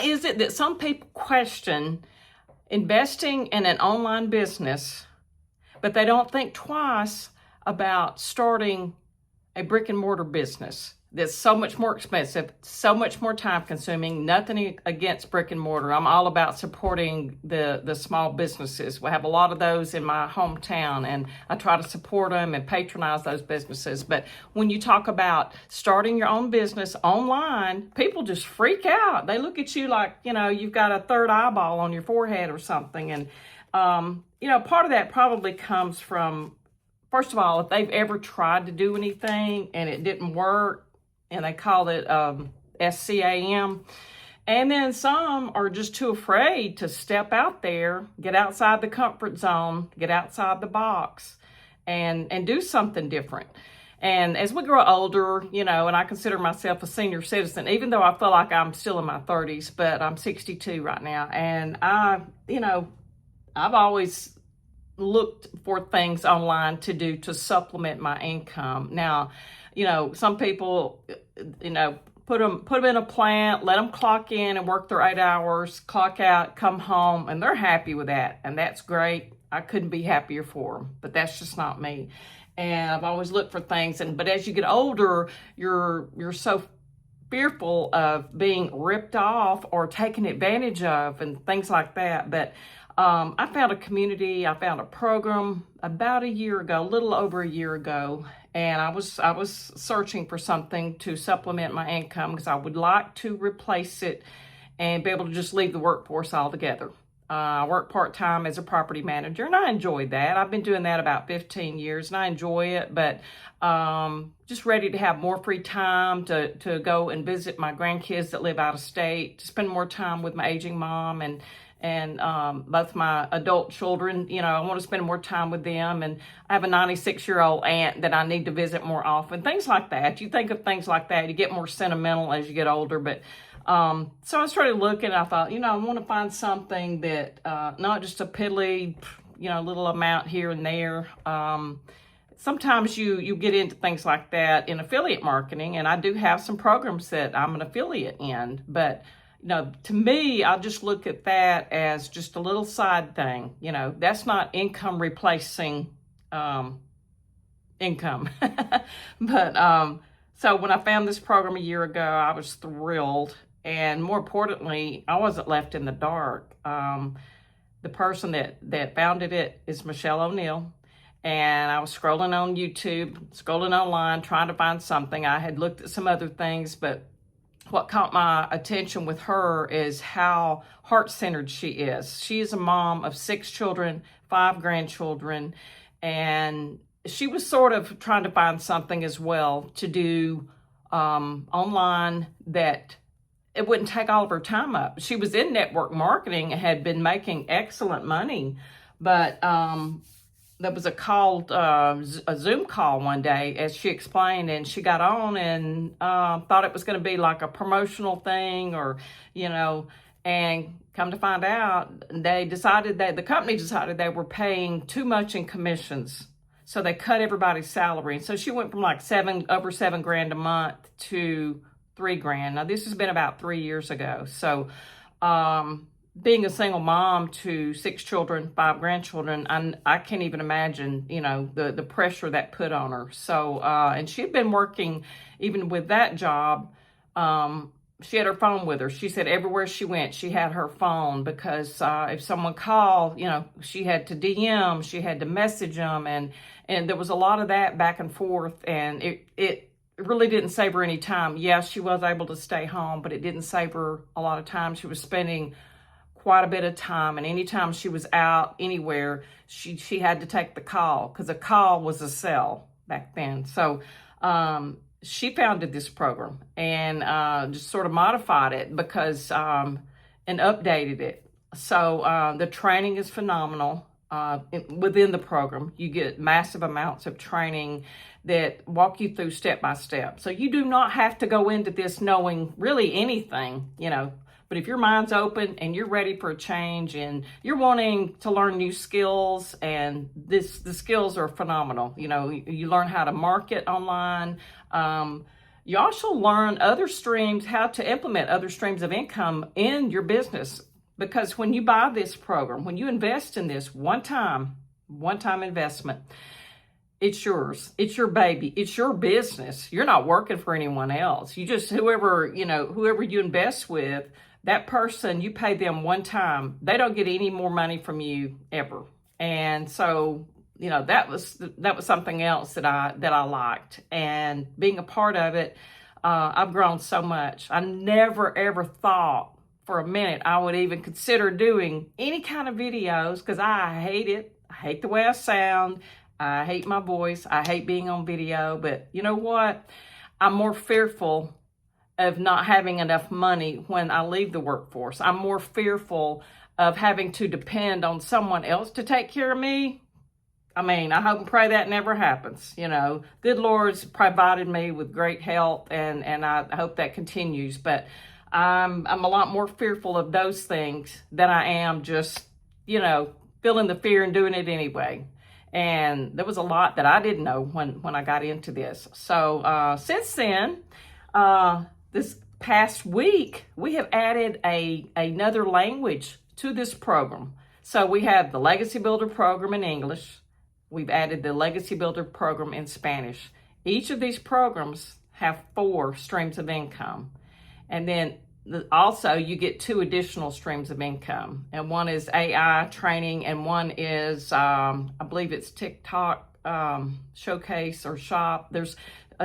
is it that some people question investing in an online business, but they don't think twice about starting a brick and mortar business that's so much more expensive, so much more time consuming? Nothing against brick and mortar. I'm all about supporting the small businesses. We have a lot of those in my hometown, and I try to support them and patronize those businesses. But when you talk about starting your own business online, people just freak out. They look at you like, you've got a third eyeball on your forehead or something. And, part of that probably comes from, first of all, if they've ever tried to do anything and it didn't work, and they call it SCAM. And then some are just too afraid to step out there, get outside the comfort zone, get outside the box, and do something different. And as we grow older, and I consider myself a senior citizen, even though I feel like I'm still in my 30s, but I'm 62 right now. And I've always looked for things online to do to supplement my income. Now, some people, put them in a plant, let them clock in and work their 8 hours, clock out, come home, and they're happy with that. And that's great. I couldn't be happier for them, but that's just not me. And I've always looked for things. But as you get older, you're so fearful of being ripped off or taken advantage of and things like that. But I found a community, I found a program about a year ago, a little over a year ago, and I was searching for something to supplement my income because I would like to replace it and be able to just leave the workforce altogether. I work part-time as a property manager, and I enjoyed that. I've been doing that about 15 years, and I enjoy it, but just ready to have more free time to go and visit my grandkids that live out of state, to spend more time with my aging mom and both my adult children. I want to spend more time with them. And I have a 96-year-old aunt that I need to visit more often. Things like that. You think of things like that. You get more sentimental as you get older. But so I started looking. I thought, I want to find something that not just a piddly, little amount here and there. Sometimes you get into things like that in affiliate marketing. And I do have some programs that I'm an affiliate in. But to me, I just look at that as just a little side thing. That's not income replacing income. But so when I found this program a year ago, I was thrilled. And more importantly, I wasn't left in the dark. The person that founded it is Michelle O'Neill. And I was scrolling on YouTube, scrolling online, trying to find something. I had looked at some other things, but what caught my attention with her is how heart-centered she is. She is a mom of 6 children, 5 grandchildren, and she was sort of trying to find something as well to do online that it wouldn't take all of her time up. She was in network marketing and had been making excellent money, but there was a Zoom call one day, as she explained, and she got on and thought it was going to be like a promotional thing and come to find out, the company decided they were paying too much in commissions. So they cut everybody's salary. And so she went from like over $7,000 a month to $3,000. Now this has been about 3 years ago. So, being a single mom to 6 children, 5 grandchildren, I can't even imagine, the pressure that put on her. So, and she had been working, even with that job, she had her phone with her. She said everywhere she went, she had her phone because if someone called, she had to DM, she had to message them, and there was a lot of that back and forth, and it really didn't save her any time. Yeah, she was able to stay home, but it didn't save her a lot of time. She was spending quite a bit of time, and anytime she was out anywhere, she had to take the call, because a call was a sell back then. So she founded this program and just sort of modified it because and updated it. So the training is phenomenal. Within the program, you get massive amounts of training that walk you through step by step. So you do not have to go into this knowing really anything, But if your mind's open and you're ready for a change and you're wanting to learn new skills, and the skills are phenomenal. You learn how to market online. you also learn other streams, how to implement other streams of income in your business. Because when you buy this program, when you invest in this one-time investment, it's yours. It's your baby. It's your business. You're not working for anyone else. You just, whoever you invest with, that person, you pay them one time. They don't get any more money from you ever. And so, that was something else that I liked. And being a part of it, I've grown so much. I never, ever thought for a minute I would even consider doing any kind of videos, because I hate it. I hate the way I sound. I hate my voice. I hate being on video. But you know what? I'm more fearful of not having enough money when I leave the workforce. I'm more fearful of having to depend on someone else to take care of me. I mean, I hope and pray that never happens. Good Lord's provided me with great health, and I hope that continues. But I'm a lot more fearful of those things than I am just, feeling the fear and doing it anyway. And there was a lot that I didn't know when I got into this. So since then, this past week, we have added another language to this program. So we have the Legacy Builder program in English. We've added the Legacy Builder program in Spanish. Each of these programs have 4 streams of income. And then also you get 2 additional streams of income. And one is AI training, and one is, I believe it's TikTok showcase or shop. There's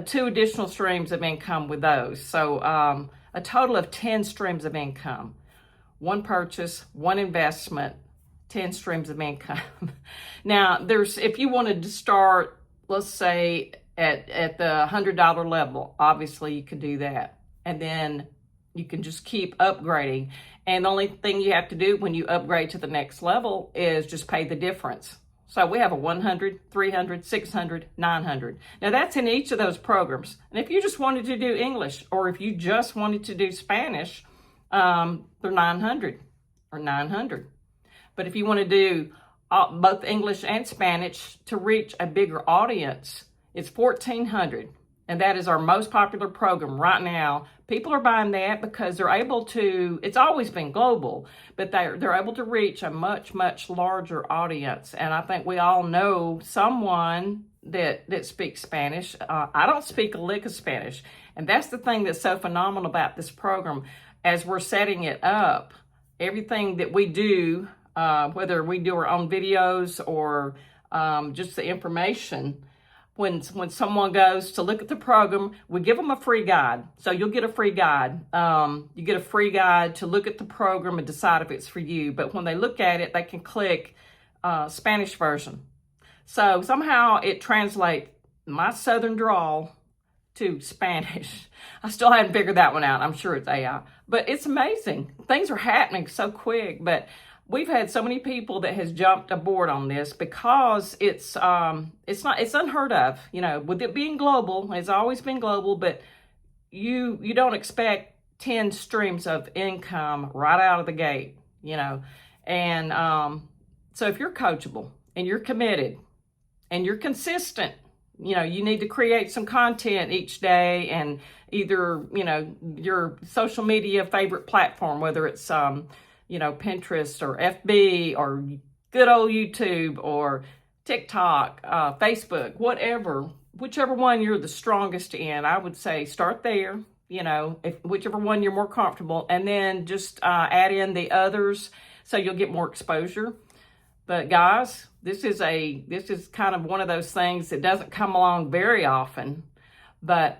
2 additional streams of income with those. So a total of 10 streams of income. 1 purchase, 1 investment, 10 streams of income. Now, if you wanted to start, let's say, at the $100 level, obviously you could do that. And then you can just keep upgrading. And the only thing you have to do when you upgrade to the next level is just pay the difference. So we have a 100, 300, 600, 900. Now that's in each of those programs. And if you just wanted to do English, or if you just wanted to do Spanish, they're 900 or 900. But if you want to do both English and Spanish to reach a bigger audience, it's 1,400. And that is our most popular program right now. People are buying that because they're able to, it's always been global, but they're able to reach a much, much larger audience. And I think we all know someone that speaks Spanish. I don't speak a lick of Spanish. And that's the thing that's so phenomenal about this program. As we're setting it up, everything that we do, whether we do our own videos or just the information, when someone goes to look at the program, we give them a free guide. So you'll get a free guide. You get a free guide to look at the program and decide if it's for you. But when they look at it, they can click Spanish version. So somehow it translates my Southern drawl to Spanish. I still haven't figured that one out. I'm sure it's AI. But it's amazing. Things are happening so quick. But we've had so many people that has jumped aboard on this because it's unheard of, with it being global. It's always been global, but you don't expect 10 streams of income right out of the gate, And so if you're coachable and you're committed and you're consistent, you need to create some content each day, and either, your social media favorite platform, whether it's Pinterest or FB or good old YouTube or TikTok, Facebook, whichever one you're the strongest in, I would say start there, whichever one you're more comfortable, and then just add in the others so you'll get more exposure. But guys, this is kind of one of those things that doesn't come along very often. But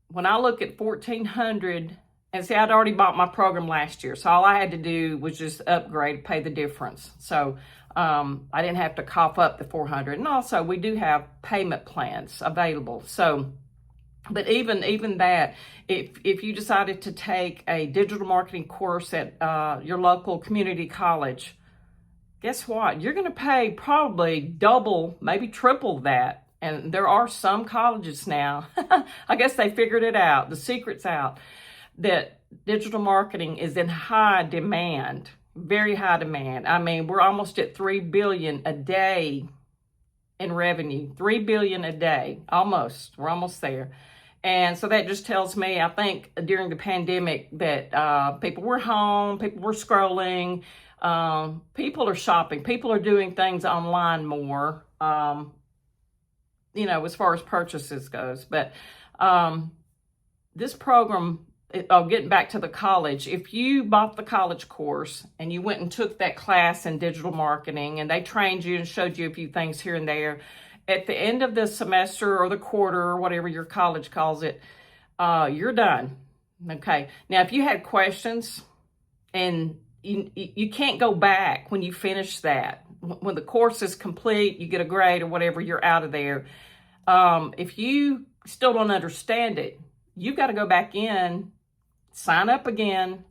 when I look at 1,400, and see, I'd already bought my program last year, so all I had to do was just upgrade, pay the difference. So I didn't have to cough up the 400. And also, we do have payment plans available. So, but even that, if you decided to take a digital marketing course at your local community college, guess what? You're going to pay probably double, maybe triple that. And there are some colleges now, I guess they figured it out. The secret's out, that digital marketing is in high demand, very high demand. I mean, we're almost at $3 billion a day in revenue, $3 billion a day, almost. We're almost there. And so that just tells me, I think during the pandemic that people were home, people were scrolling, people are shopping, people are doing things online more, as far as purchases goes. But this program, getting back to the college, if you bought the college course and you went and took that class in digital marketing and they trained you and showed you a few things here and there, at the end of the semester or the quarter or whatever your college calls it, you're done. Okay. Now, if you had questions and you can't go back when you finish that, when the course is complete, you get a grade or whatever, you're out of there. If you still don't understand it, you've got to go back in, sign up again,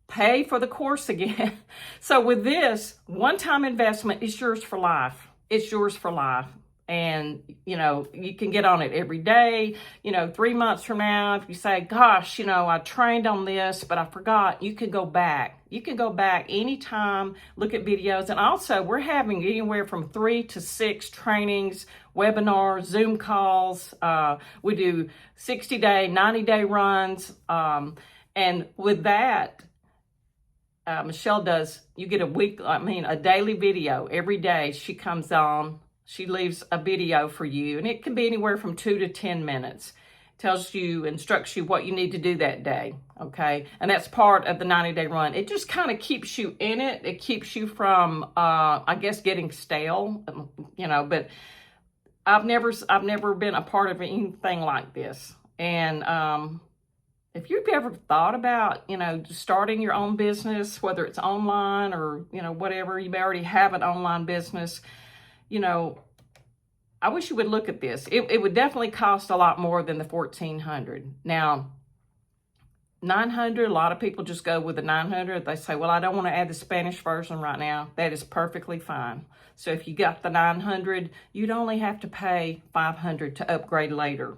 pay for the course again. So with this one-time investment, it's yours for life. It's yours for life. And, you can get on it every day. 3 months from now, if you say, gosh, I trained on this, but I forgot, you can go back. You can go back anytime, look at videos. And also, we're having anywhere from 3 to 6 trainings, webinars, Zoom calls. We do 60-day, 90-day runs. And with that, Michelle you get a daily video every day. She comes on. She leaves a video for you, and it can be anywhere from 2 to 10 minutes. Instructs you what you need to do that day, okay? And that's part of the 90-day run. It just kind of keeps you in it. It keeps you from, getting stale, but I've never been a part of anything like this. And if you've ever thought about, starting your own business, whether it's online or, whatever, you may already have an online business, I wish you would look at this. It would definitely cost a lot more than the $1,400. Now, $900, a lot of people just go with the $900. They say, well, I don't want to add the Spanish version right now. That is perfectly fine. So if you got the $900, you'd only have to pay $500 to upgrade later.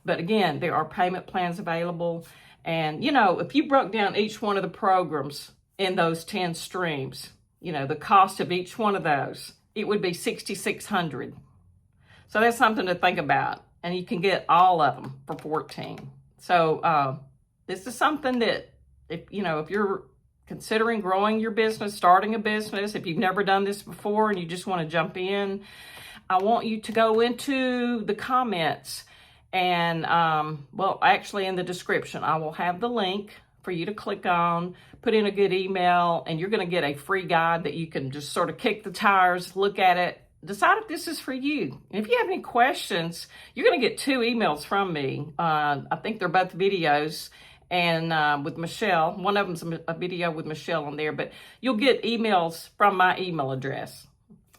But again, there are payment plans available. And, if you broke down each one of the programs in those 10 streams, the cost of each one of those, it would be $6,600. So that's something to think about. And you can get all of them for $14. So this is something that if you're considering growing your business, starting a business, if you've never done this before and you just want to jump in, I want you to go into the comments and, actually in the description, I will have the link for you to click on, put in a good email, and you're going to get a free guide that you can just sort of kick the tires, look at it, decide if this is for you. And if you have any questions, you're going to get 2 emails from me. I think they're both videos, and with Michelle. One of them's a video with Michelle on there, but you'll get emails from my email address.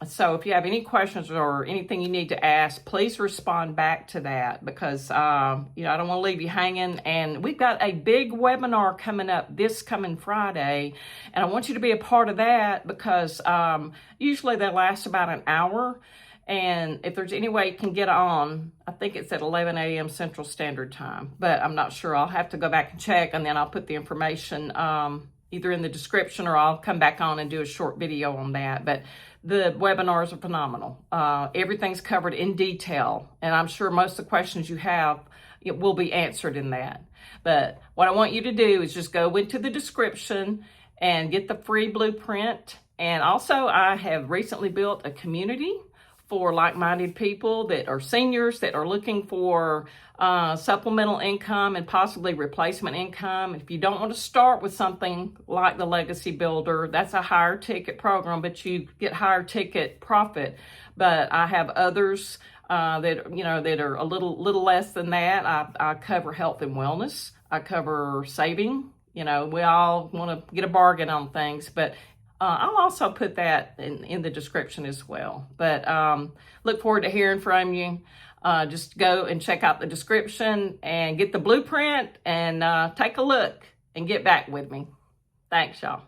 So if you have any questions or anything you need to ask, please respond back to that because, I don't want to leave you hanging. And we've got a big webinar coming up this coming Friday. And I want you to be a part of that because usually they last about an hour. And if there's any way you can get on, I think it's at 11 a.m. Central Standard Time. But I'm not sure. I'll have to go back and check, and then I'll put the information either in the description or I'll come back on and do a short video on that. But the webinars are phenomenal. Everything's covered in detail, and I'm sure most of the questions you have will be answered in that. But what I want you to do is just go into the description and get the free blueprint. And also, I have recently built a community for like-minded people that are seniors that are looking for supplemental income and possibly replacement income. If you don't want to start with something like the Legacy Builder, that's a higher ticket program, but you get higher ticket profit. But I have others that are a little less than that. I cover health and wellness. I cover saving. We all want to get a bargain on things, but I'll also put that in the description as well. But look forward to hearing from you. Just go and check out the description and get the blueprint and take a look and get back with me. Thanks, y'all.